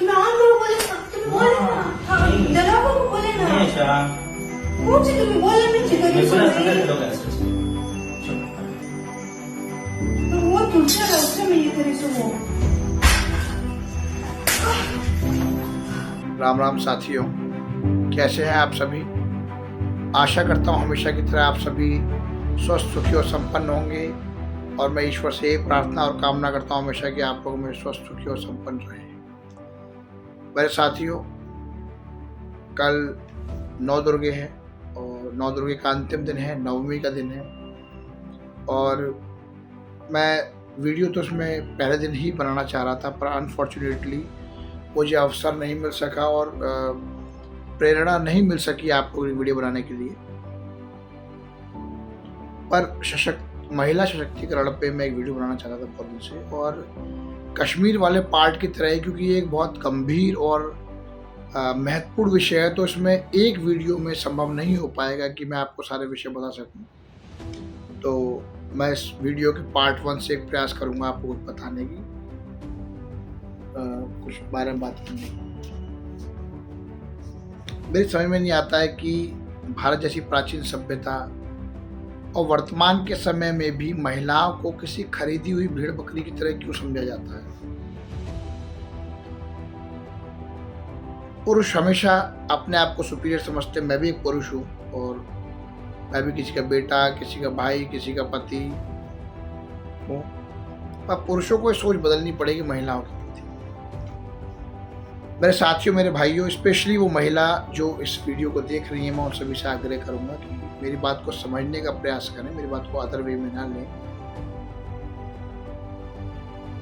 नाम लो बोले ना, तुम बोले ना, हाँ, दलालों को बोले ना। नहीं ऐसा कौन सी तुम्हें बोलना नहीं चाहिए मैं कभी पूरा सुन रही? संदर्भ लोग ऐसे तो वो तुझसे उससे मैं ये करी सो वो। राम राम साथियों, कैसे हैं आप सभी। आशा करता हूँ हमेशा की तरह आप सभी स्वस्थ सुखी और संपन्न होंगे और मैं ईश्वर से यही प्रार्थना और कामना करता हूँ हमेशा कि आप लोग में स्वस्थ सुखी और संपन्न रहें। मेरे साथियों, कल 9 दुर्गे है और 9 दुर्गे का अंतिम दिन है, नवमी का दिन है और मैं वीडियो तो उसमें पहले दिन ही बनाना चाह रहा था, पर अनफॉर्चुनेटली मुझे अवसर नहीं मिल सका और प्रेरणा नहीं मिल सकी आपको वीडियो बनाने के लिए। पर महिला सशक्तिकरण पे मैं एक वीडियो बनाना चाह रहा था बहुत दिन से, और कश्मीर वाले पार्ट की तरह है, क्योंकि ये एक बहुत गंभीर और महत्वपूर्ण विषय है, तो इसमें एक वीडियो में संभव नहीं हो पाएगा कि मैं आपको सारे विषय बता सकूं। तो मैं इस वीडियो के पार्ट 1 से एक प्रयास करूंगा आपको कुछ बताने की, कुछ बारे में बात करने की। मेरी समझ में नहीं आता है कि भारत जैसी प्राचीन सभ्यता और वर्तमान के समय में भी महिलाओं को किसी खरीदी हुई भेड़ बकरी की तरह क्यों समझा जाता है। पुरुष हमेशा अपने आप को सुपीरियर समझते हैं। मैं भी एक पुरुष हूँ और मैं भी किसी का बेटा, किसी का भाई, किसी का पति हूँ, पर पुरुषों को ये सोच बदलनी पड़ेगी महिलाओं की प्रति। मेरे साथियों, मेरे भाइयों, स्पेशली वो महिला जो इस वीडियो को देख रही है, मैं उन सभी से आग्रह करूंगा कि मेरी बात को समझने का प्रयास करें, मेरी बात को अदर वे में ना लें।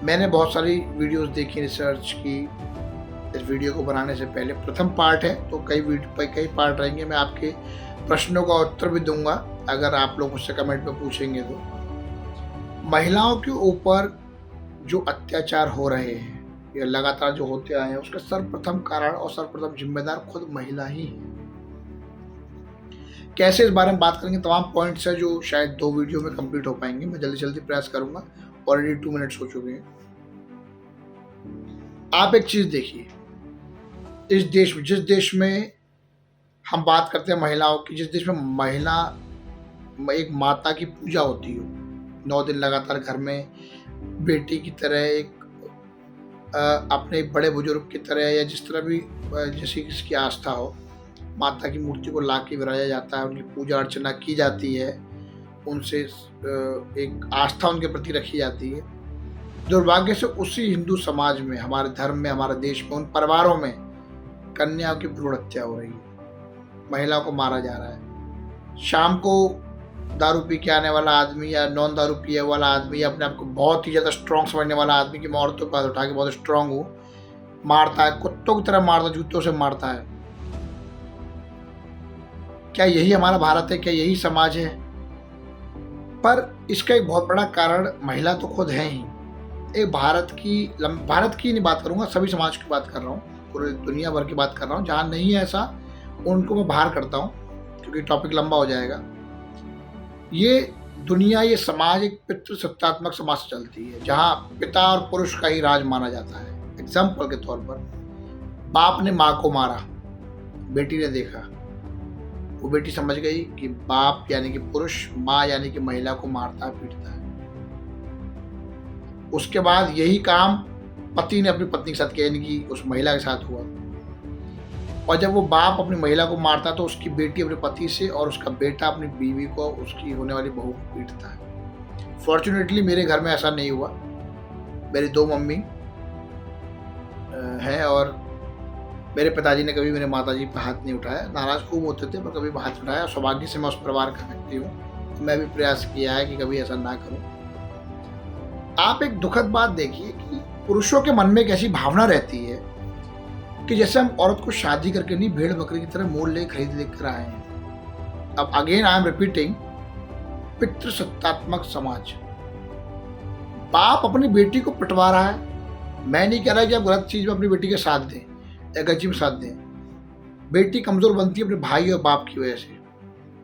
मैंने बहुत सारी वीडियोस देखी, रिसर्च की इस वीडियो को बनाने से पहले। प्रथम पार्ट है तो कई पार्ट रहेंगे। मैं आपके प्रश्नों का उत्तर भी दूंगा अगर आप लोग मुझसे कमेंट में पूछेंगे तो। महिलाओं के ऊपर जो अत्याचार हो रहे हैं या लगातार जो होते आए हैं, उसका सर्वप्रथम कारण और सर्वप्रथम जिम्मेदार खुद महिला ही है। कैसे, इस बारे में बात करेंगे। तमाम पॉइंट्स है जो शायद 2 वीडियो में कंप्लीट हो पाएंगे। मैं जल्दी जल्दी प्रयास करूंगा। ऑलरेडी 2 मिनट्स हो चुके हैं। आप एक चीज देखिए, इस देश में, जिस देश में हम बात करते हैं महिलाओं की, जिस देश में महिला एक माता की पूजा होती हो, 9 दिन लगातार घर में बेटी की तरह, एक अपने बड़े बुजुर्ग की तरह या जिस तरह भी जैसी किसकी आस्था हो, माता की मूर्ति को ला के विराजा जाता है, उनकी पूजा अर्चना की जाती है, उनसे एक आस्था उनके प्रति रखी जाती है। दुर्भाग्य से उसी हिंदू समाज में, हमारे धर्म में, हमारे देश में, उन परिवारों में कन्याओं की भ्रूण हत्या हो रही है, महिलाओं को मारा जा रहा है। शाम को दारू पी के आने वाला आदमी या नॉन दारू पिए वाला आदमी या अपने आप को बहुत ही ज़्यादा स्ट्रॉन्ग समझने वाला आदमी कि मैं औरतों के पास उठा के बहुत स्ट्रॉन्ग हूँ, मारता है, कुत्तों की तरह मारता है, जूतों से मारता है। क्या यही हमारा भारत है? क्या यही समाज है? पर इसका एक बहुत बड़ा कारण महिला तो खुद है ही। एक भारत की नहीं बात करूँगा, सभी समाज की बात कर रहा हूँ, पूरे दुनिया भर की बात कर रहा हूँ। जहाँ नहीं है ऐसा, उनको मैं बाहर करता हूँ क्योंकि टॉपिक लंबा हो जाएगा। ये दुनिया, ये समाज एक पितृसत्तात्मक समाज से चलती है, जहाँ पिता और पुरुष का ही राज माना जाता है। एग्जाम्पल के तौर पर, बाप ने माँ को मारा, बेटी ने देखा, वो बेटी समझ गई कि बाप यानी कि पुरुष, माँ यानी कि महिला को मारता है, पीटता है। उसके बाद यही काम पति ने अपनी पत्नी के साथ किया, यानी कि उस महिला के साथ हुआ। और जब वो बाप अपनी महिला को मारता तो उसकी बेटी अपने पति से और उसका बेटा अपनी बीवी को, उसकी होने वाली बहू को पीटता है। फॉर्चुनेटली मेरे घर में ऐसा नहीं हुआ। मेरी 2 मम्मी हैं और मेरे पिताजी ने कभी मेरे माताजी पर हाथ नहीं उठाया। नाराज खूब होते थे पर कभी हाथ उठाया। सौभाग्य से मैं उस परिवार का व्यक्ति हूँ, तो मैं भी प्रयास किया है कि कभी ऐसा ना करूँ। आप एक दुखद बात देखिए कि पुरुषों के मन में एक ऐसी भावना रहती है कि जैसे हम औरत को शादी करके नहीं, भेड़ बकरी की तरह मोल ले खरीद लेकर आए हैं। अब अगेन आई एम रिपीटिंग, पितृसत्तात्मक समाज। बाप अपनी बेटी को पिटवा रहा है। मैं नहीं कह रहा कि आप गलत चीज में अपनी बेटी के साथ दें या गलत में साथ दें। बेटी कमजोर बनती है अपने भाई और बाप की वजह से।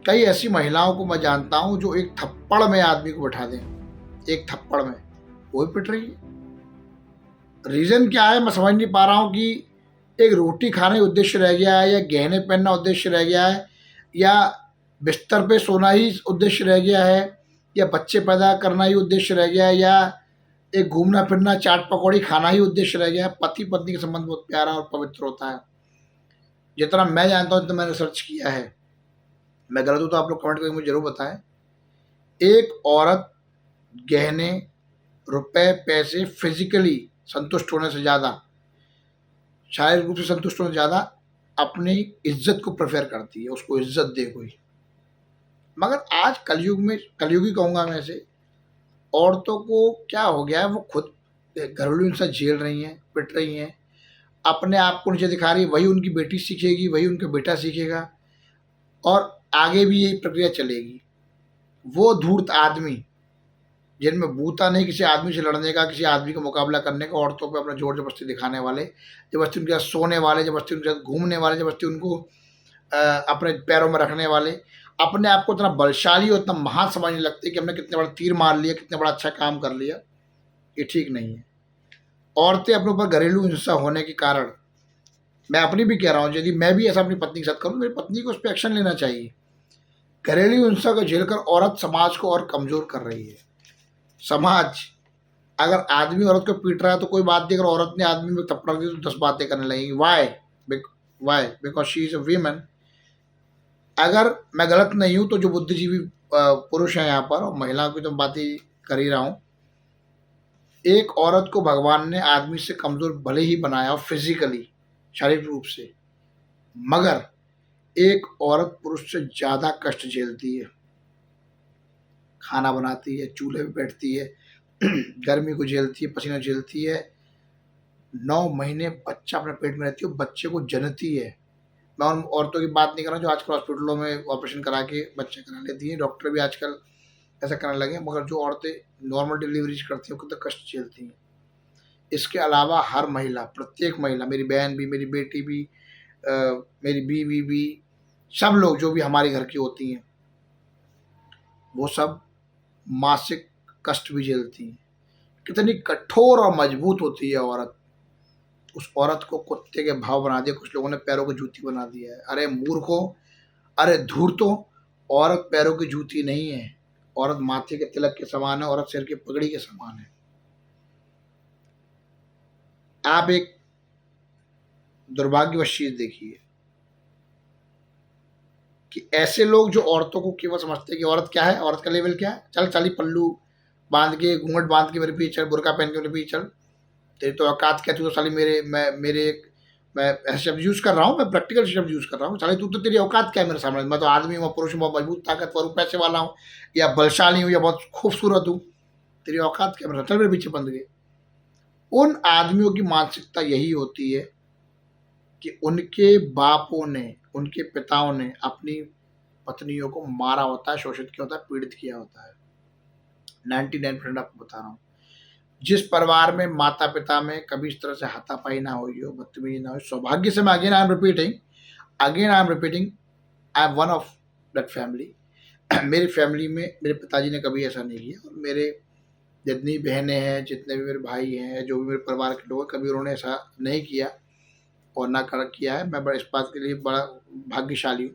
कई ऐसी महिलाओं को मैं जानता हूं जो एक थप्पड़ में आदमी को बैठा दें, एक थप्पड़ में, वो भी पिट रही है। रीज़न क्या है मैं समझ नहीं पा रहा हूँ कि एक रोटी खाना ही उद्देश्य रह गया है, या गहने पहनना उद्देश्य रह गया है, या बिस्तर पे सोना ही उद्देश्य रह गया है, या बच्चे पैदा करना ही उद्देश्य रह गया है, या एक घूमना फिरना चाट पकौड़ी खाना ही उद्देश्य रह गया है। पति पत्नी का संबंध बहुत प्यारा और पवित्र होता है, जितना मैं जानता हूँ जितना मैंने रिसर्च किया है। मैं गलत हूँ तो आप लोग कमेंट करके मुझे जरूर बताएं। एक औरत गहने, रुपए, पैसे, फिजिकली संतुष्ट होने से ज़्यादा, शारीरिक रूप से संतुष्ट होने से ज़्यादा अपनी इज्जत को प्रेफर करती है, उसको इज्जत दे कोई। मगर आज कलयुग में, कलयुगी कहूँगा मैं इसे, औरतों को क्या हो गया है, वो खुद घरेलू हिंसा झेल रही हैं, पिट रही हैं, अपने आप को नीचे दिखा रही है। वही उनकी बेटी सीखेगी, वही उनका बेटा सीखेगा, और आगे भी यही प्रक्रिया चलेगी। वो धूर्त आदमी जिनमें बूता नहीं किसी आदमी से लड़ने का, किसी आदमी का मुकाबला करने का, औरतों पे अपना जोर जबरदस्ती दिखाने वाले, जबरदस्ती उनके साथ सोने वाले, जबरदस्ती उनके साथ घूमने वाले, जबरदस्ती उनको अपने पैरों में रखने वाले, अपने आप को इतना बलशाली और इतना महान समझने लगते कि हमने कितने बड़ा तीर मार लिया, कितने बड़ा अच्छा काम कर लिया। ये ठीक नहीं है। औरतें अपने ऊपर घरेलू हिंसा होने के कारण, मैं अपनी भी कह रहा हूँ, यदि मैं भी ऐसा अपनी पत्नी के साथ करूँ, मेरी पत्नी को उस पर एक्शन लेना चाहिए। घरेलू हिंसा को झेलकर औरत समाज को और कमज़ोर कर रही है। समाज, अगर आदमी औरत को पीट रहा है तो कोई बात नहीं, अगर औरत ने आदमी में थप्पड़ दी तो 10 बातें करने लगेंगी। Why? Because she is a women. अगर मैं गलत नहीं हूँ तो जो बुद्धिजीवी पुरुष हैं यहाँ पर, और महिलाओं की तो बातें कर ही रहा हूँ, एक औरत को भगवान ने आदमी से कमज़ोर भले ही बनाया हो फिजिकली, शारीरिक रूप से, मगर एक औरत पुरुष से ज़्यादा कष्ट झेलती है। खाना बनाती है, चूल्हे पे बैठती है, गर्मी को झेलती है, पसीना झेलती है, 9 महीने बच्चा अपने पेट में रहती है, बच्चे को जनती है। मैं उन औरतों की बात नहीं कर रहा जो आजकल हॉस्पिटलों में ऑपरेशन करा के बच्चे करा लेती हैं, डॉक्टर भी आजकल ऐसा करने लगे, मगर जो औरतें नॉर्मल डिलीवरीज करती हैं वो कितना कष्ट झेलती हैं। इसके अलावा हर महिला, प्रत्येक महिला, मेरी बहन भी, मेरी बेटी भी, मेरी बीवी भी, सब लोग जो भी हमारे घर की होती हैं, वो सब मासिक कष्ट भी झेलती हैं। कितनी कठोर और मजबूत होती है औरत। उस औरत को कुत्ते के भाव बना दिया, कुछ लोगों ने पैरों की जूती बना दिया है। अरे मूर्खों, अरे धूर्तों, औरत पैरों की जूती नहीं है, औरत माथे के तिलक के समान है, औरत सिर की पगड़ी के समान है। आप एक दुर्भाग्यवश चीज देखिए कि ऐसे लोग जो औरतों को केवल समझते हैं कि औरत क्या है, औरत का लेवल क्या है, चल चाली पल्लू बांध के, घूंघट बांध के मेरे पीछे चल, बुरका पहन के मेरे पीछे चल, तेरी तो औकात क्या, तू तो साली मैं ऐसे शब्द यूज़ कर रहा हूँ, मैं प्रैक्टिकल शब्द यूज़ कर रहा हूँ, साले तू तो, तेरी औकात क्या है मेरे सामने, मैं तो आदमी हूँ, पुरुष हूँ, बहुत मजबूत ताकतवर हूँ, पैसे वाला हूँ, या बलशाली हूँ, या बहुत खूबसूरत हूँ, तेरी औकात क्या, मेरे चल मेरे पीछे बंद गए। उन आदमियों की मानसिकता यही होती है कि उनके बापों ने, उनके पिताओं ने अपनी पत्नियों को मारा होता है, शोषित किया होता है, पीड़ित किया होता है। 99% आपको बता रहा हूँ। जिस परिवार में माता पिता में कभी इस तरह से हाथापाई ना हुई हो, बदतमीजी ना हो, सौभाग्य से मैं again I am repeating, I am one of that family. मेरी फैमिली में मेरे पिताजी ने कभी ऐसा नहीं किया, और मेरे जितनी बहनें हैं, जितने भी मेरे भाई हैं, जो भी मेरे परिवार के लोग हैं, कभी उन्होंने ऐसा नहीं किया और ना कर किया है। मैं बड़ा इस बात के लिए बड़ा भाग्यशाली हूँ।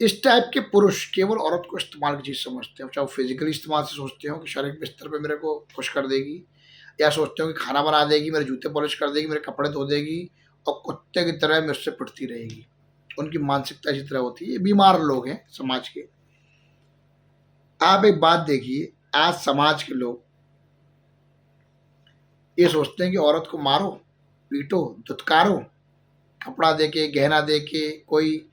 इस टाइप के पुरुष केवल औरत को इस्तेमाल की चीज़ समझते हैं, चाहे वो फिजिकली इस्तेमाल से सोचते हो कि शारीरिक बिस्तर पे मेरे को खुश कर देगी, या सोचते हो कि खाना बना देगी, मेरे जूते पॉलिश कर देगी, मेरे कपड़े धो देगी, और कुत्ते की तरह मुझसे पिटती रहेगी। उनकी मानसिकता इसी तरह होती है। ये बीमार लोग हैं समाज के। आप एक बात देखिए, आज समाज के लोग ये सोचते हैं कि औरत को मारो, पीटो, दुत्कारो, कपड़ा दे के, गहना दे के, कोई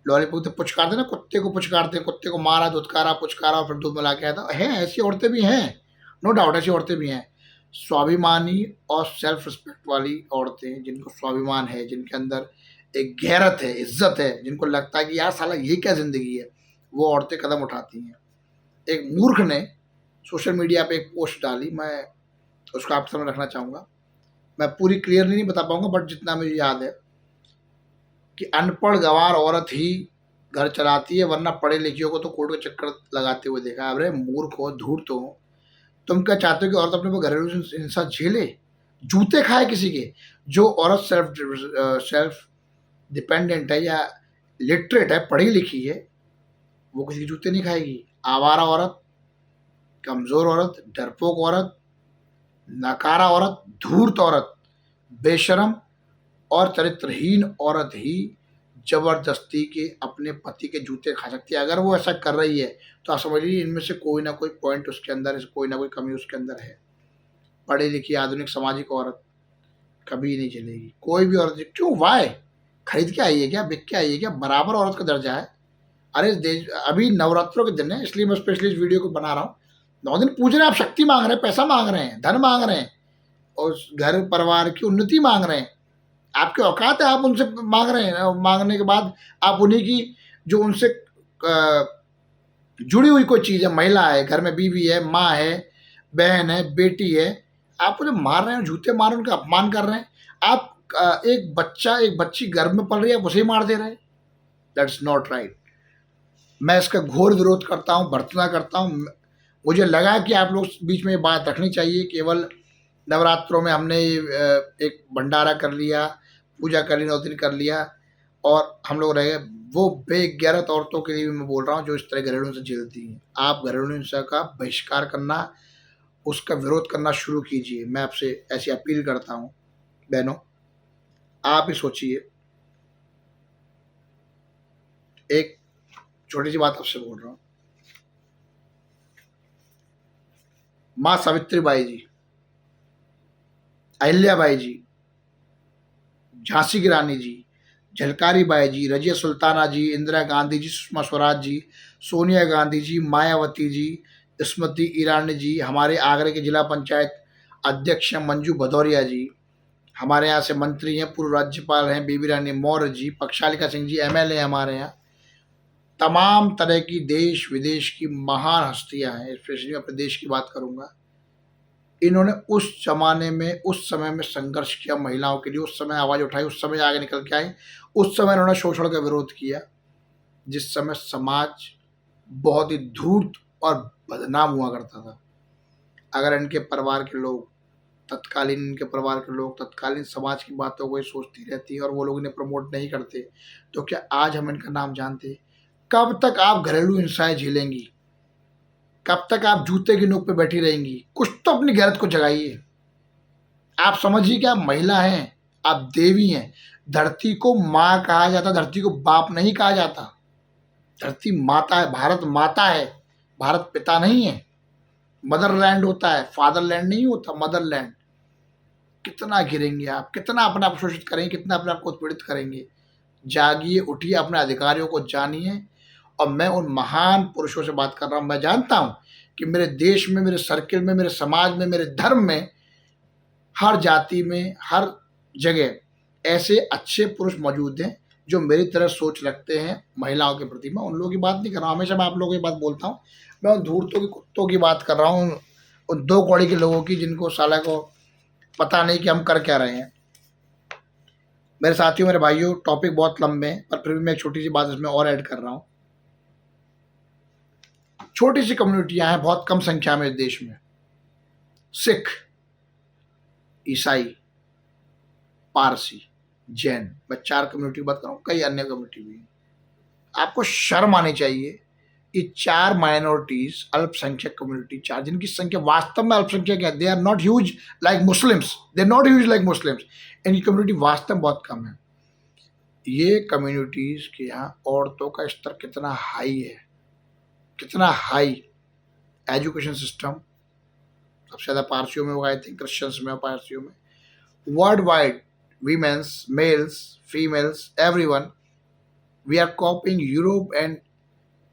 लॉलीपॉप तो पुचकारते ना, कुत्ते को पुचकारते, कुत्ते को मारा, दुत्कारा, पुचकारा और फिर दूध मिला के आया था। है, ऐसी औरतें भी हैं, नो डाउट, ऐसी औरतें भी हैं। स्वाभिमानी और सेल्फ रिस्पेक्ट वाली औरतें, जिनको स्वाभिमान है, जिनके अंदर एक गैरत है, इज्जत है, जिनको लगता है कि यार साला ये क्या ज़िंदगी है, वो औरतें कदम उठाती हैं। एक मूर्ख ने सोशल मीडिया पे एक पोस्ट डाली, मैं उसको आपके सामने रखना चाहूँगा। मैं पूरी क्लियरली नहीं बता पाऊँगा, बट जितना मुझे याद है कि अनपढ़ गंवार औरत ही घर चलाती है, वरना पढ़े लिखियों को तो कोर्ट के चक्कर लगाते हुए देखा। अरे मूर्ख हो, धूर्त हो, तुम क्या चाहते हो कि औरत अपने को घरेलू हिंसा झेले? जूते खाए किसी के। जो औरत सेल्फ डिपेंडेंट है या लिटरेट है, पढ़ी लिखी है, वो किसी के जूते नहीं खाएगी। आवारा औरत, कमजोर औरत, डरपोक औरत, नकारा औरत, धूर्त औरत, बेशरम और चरित्रहीन औरत ही जबरदस्ती के अपने पति के जूते खा सकती है। अगर वो ऐसा कर रही है तो आप समझ लीजिए इनमें से कोई ना कोई पॉइंट उसके अंदर, कोई ना कोई कमी उसके अंदर है। पढ़ी लिखी आधुनिक सामाजिक औरत कभी नहीं चलेगी। कोई भी औरत क्यों, वाई खरीद के आई है क्या, बिक के आई है क्या? बराबर औरत का दर्जा है। अरे देश अभी नवरात्रों के दिन है, इसलिए मैं स्पेशली इस वीडियो को बना रहा हूँ। 9 दिन पूज रहे हैं, आप शक्ति मांग रहे हैं, पैसा मांग रहे हैं, धन मांग रहे हैं और घर परिवार की उन्नति मांग रहे हैं। आपके औकात है, आप उनसे मांग रहे हैं। मांगने के बाद आप उन्हीं की जो उनसे जुड़ी हुई कोई चीज़ है, महिला है, घर में बीवी है, माँ है, बहन है, बेटी है, आप उन्हें मार रहे हैं, झूठे मार उनका अपमान कर रहे हैं। आप एक बच्चा, एक बच्ची गर्भ में पल रही है, आप उसे ही मार दे रहे हैं। That's not right. मैं इसका घोर विरोध करता हूँ, भर्त्सना करता हूँ। मुझे लगा कि आप लोग बीच में ये बात रखनी चाहिए। केवल नवरात्रों में हमने एक भंडारा कर लिया, पूजा कर ली, 9 दिन कर लिया और हम लोग रह गए। वो बेगैरत औरतों के लिए भी मैं बोल रहा हूँ जो इस तरह घरेलू हिंसा झेलती हैं। आप घरेलू हिंसा का बहिष्कार करना, उसका विरोध करना शुरू कीजिए। मैं आपसे ऐसी अपील करता हूँ। बहनों, आप ही सोचिए, एक छोटी सी बात आपसे बोल रहा हूँ। माँ सावित्रीबाई जी, अहिल्याबाई जी, झांसी की रानी जी, झलकारी बाई जी, रजिया सुल्ताना जी, इंदिरा गांधी जी, सुषमा स्वराज जी, सोनिया गांधी जी, मायावती जी, स्मृति ईरानी जी, हमारे आगरे के जिला पंचायत अध्यक्ष हैं मंजू भदौरिया जी, हमारे यहाँ से मंत्री हैं, पूर्व राज्यपाल हैं बेबी रानी मौर्य जी, पक्षालिका सिंह जी MLA हैं हमारे यहाँ। तमाम तरह की देश विदेश की महान हस्तियां हैं। स्पेशली अपने देश की बात करूंगा। इन्होंने उस जमाने में, उस समय में संघर्ष किया महिलाओं के लिए, उस समय आवाज उठाई, उस समय आगे निकल के आए, उस समय इन्होंने शोषण का विरोध किया जिस समय समाज बहुत ही धूर्त और बदनाम हुआ करता था। अगर इनके परिवार के लोग, तत्कालीन इनके परिवार के लोग तत्कालीन समाज की बातों को ही सोचती रहती और वो लोग इन्हें प्रमोट नहीं करते तो क्या आज हम इनका नाम जानते? कब तक आप घरेलू हिंसाएं झेलेंगी? कब तक आप जूते की नोक पे बैठी रहेंगी? कुछ तो अपनी गैरत को जगाइए। आप समझिए कि आप महिला हैं, आप देवी हैं। धरती को माँ कहा जाता, धरती को बाप नहीं कहा जाता। धरती माता है, भारत माता है, भारत पिता नहीं है। मदरलैंड होता है, फादरलैंड नहीं होता, मदरलैंड। कितना गिरेंगे आप, कितना अपने आप शोषित करेंगे, कितना अपने आप को उत्पीड़ित करेंगे? जागिए, उठिए, अपने अधिकारियों को जानिए। और मैं उन महान पुरुषों से बात कर रहा हूँ। मैं जानता हूँ कि मेरे देश में, मेरे सर्किल में, मेरे समाज में, मेरे धर्म में, हर जाति में, हर जगह ऐसे अच्छे पुरुष मौजूद हैं जो मेरी तरह सोच रखते हैं महिलाओं के प्रति। मैं उन लोगों की बात नहीं कर रहा हूँ, हमेशा मैं आप लोगों की बात बोलता हूँ। मैं उन धूर्तों की, कुत्तों की बात कर रहा हूँ, उन 2 कौड़ी के लोगों की जिनको साला को पता नहीं कि हम कर क्या रहे हैं। मेरे साथियों, मेरे भाइयों, टॉपिक बहुत लंबे हैं पर फिर भी मैं एक छोटी सी बात इसमें और ऐड कर रहा हूँ। छोटी सी कम्युनिटियां हैं बहुत कम संख्या में इस देश में। सिख, ईसाई, पारसी, जैन, मैं 4 कम्युनिटी की बात कर रहा हूँ, कई अन्य कम्युनिटी भी। आपको शर्म आनी चाहिए। ये 4 माइनॉरिटीज, अल्पसंख्यक कम्युनिटी, 4 जिनकी संख्या वास्तव में अल्पसंख्यक है। They are not huge like Muslims, they are not huge like Muslims. इनकी कम्युनिटी वास्तव में बहुत कम है। ये कम्युनिटीज के यहाँ औरतों का स्तर कितना हाई है, कितना हाई। एजुकेशन सिस्टम सबसे ज़्यादा पारसियों में होगा, आई थिंक क्रिश्चियंस में, पारसियों में। World wide women's, males, females, everyone, we are copying Europe and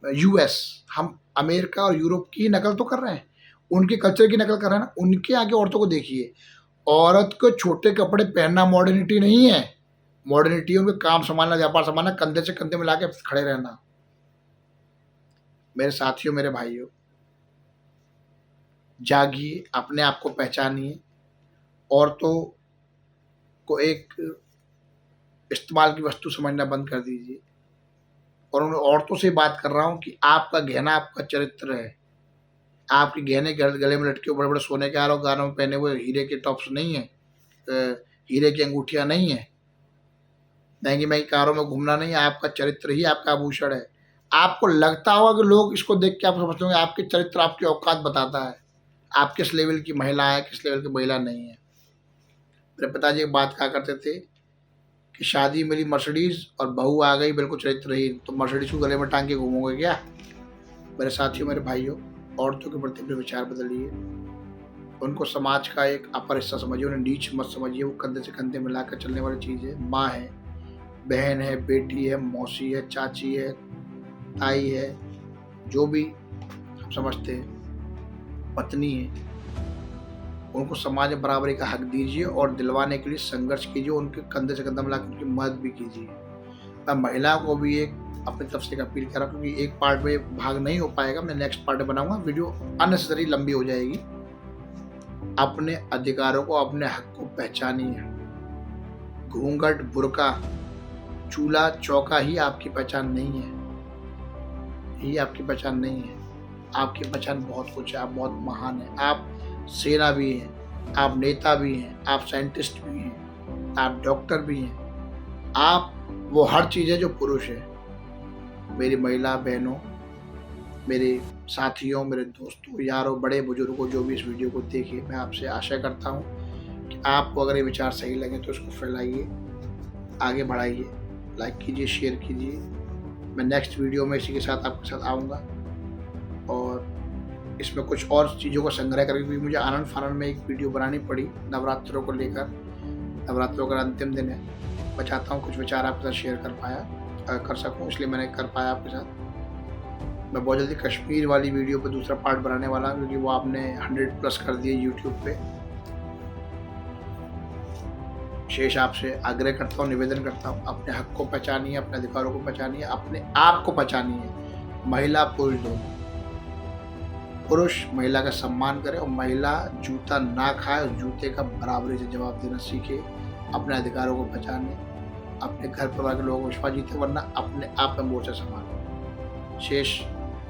US। हम अमेरिका और यूरोप की नकल तो कर रहे हैं, उनके कल्चर की नकल कर रहे हैं ना। उनके आगे औरतों को देखिए, औरत को छोटे कपड़े पहनना मॉडर्निटी नहीं है। मॉडर्निटी है उनका काम संभालना, व्यापार संभालना, कंधे से कंधे मिला के खड़े रहना। मेरे साथियों, मेरे भाइयों, जागिए, अपने आप को पहचानिए। औरतों को एक इस्तेमाल की वस्तु समझना बंद कर दीजिए। और उन औरतों से बात कर रहा हूँ कि आपका गहना आपका चरित्र है। आपके गहने गले में लटके बड़े बड़े सोने के हार और गानों में पहने हुए हीरे के टॉप्स नहीं है। हीरे की अंगूठियां नहीं है, महंगी महंगी कारों में घूमना नहीं है, आपका चरित्र ही आपका आभूषण है। आपको लगता होगा कि लोग इसको देख के आप समझते होंगे आपके चरित्र आपकी औकात बताता है, आप किस लेवल की महिला है, किस लेवल की महिला नहीं है। मेरे पिताजी एक बात कहा करते थे कि शादी मिली मर्सिडीज और बहू आ गई बिल्कुल चरित्रहीन, तो मर्सिडीज को गले में टांग के घूमोगे क्या? मेरे साथियों, मेरे भाइयों, औरतों के प्रति अपने विचार बदलिए, उनको समाज का एक अपर हिस्सा समझिए, उन्हें नीच मत समझिए। वो कंधे से कंधे मिलाकर चलने वाली चीज़ है। माँ है, बहन है, बेटी है, मौसी है, चाची है, ताई है, जो भी हम समझते हैं, पत्नी है, उनको समाज में बराबरी का हक दीजिए और दिलवाने के लिए संघर्ष कीजिए, उनके कंधे से कंधा मिलाकर उनकी मदद भी कीजिए। मैं महिला को भी एक अपनी तरफ से एक अपील कर रहा हूँ, क्योंकि एक पार्ट में भाग नहीं हो पाएगा, मैं नेक्स्ट पार्ट में बनाऊंगा, वीडियो अननेसेसरी लंबी हो जाएगी। अपने अधिकारों को, अपने हक को पहचानिए। घूंघट, बुर्का, चूल्हा चौका ही आपकी पहचान नहीं है, ही आपकी पहचान नहीं है। आपकी पहचान बहुत कुछ है, आप बहुत महान हैं। आप सेना भी हैं, आप नेता भी हैं, आप साइंटिस्ट भी हैं, आप डॉक्टर भी हैं, आप वो हर चीज़ है जो पुरुष है। मेरी महिला बहनों, मेरे साथियों, मेरे दोस्तों, यारों, बड़े बुजुर्गों, जो भी इस वीडियो को देखिए, मैं आपसे आशा करता हूँ कि आपको अगर ये विचार सही लगे तो इसको फैलाइए, आगे बढ़ाइए, लाइक कीजिए, शेयर कीजिए। मैं नेक्स्ट वीडियो में इसी के साथ आपके साथ आऊँगा और इसमें कुछ और चीज़ों का संग्रह करके, क्योंकि मुझे आनंद फानंद में एक वीडियो बनानी पड़ी नवरात्रों को लेकर। नवरात्रों का अंतिम दिन है, मैं चाहता हूँ कुछ विचार आपके साथ शेयर कर सकूँ, इसलिए मैंने कर पाया आपके साथ। मैं बहुत जल्दी कश्मीर वाली वीडियो पर दूसरा पार्ट बनाने वाला हूँ, क्योंकि वो आपने 100+ कर दिए यूट्यूब पे। शेष आपसे आग्रह करता हूँ, निवेदन करता हूँ, अपने हक को पहचानिए, अपने अधिकारों को पहचानिए, अपने आप को पहचानिए। महिला पुरुष दोनों, पुरुष महिला का सम्मान करे और महिला जूता ना खाए और जूते का बराबरी से जवाब देना सीखे। अपने अधिकारों को पहचाने, अपने घर परिवार के लोगों को विश्वास जीते, वरना अपने आप में मोर्चा संभाले। शेष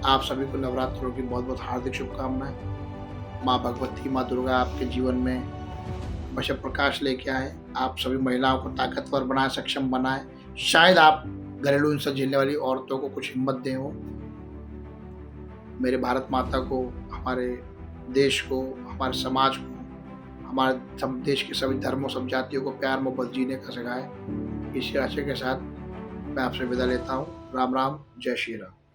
आप सभी को नवरात्रों की बहुत बहुत हार्दिक शुभकामनाएं। माँ भगवती, माँ दुर्गा आपके जीवन में बशर प्रकाश लेके आए, आप सभी महिलाओं को ताकतवर बनाए, सक्षम बनाए। शायद आप घरेलू हिंसा झेलने वाली औरतों को कुछ हिम्मत दें। हो मेरे भारत माता को, हमारे देश को, हमारे समाज को, हमारे सब देश के सभी धर्मों, सब जातियों को प्यार मोहब्बत जीने का सिखाए। इसी आशय के साथ मैं आपसे विदा लेता हूँ। राम राम, जय श्री राम।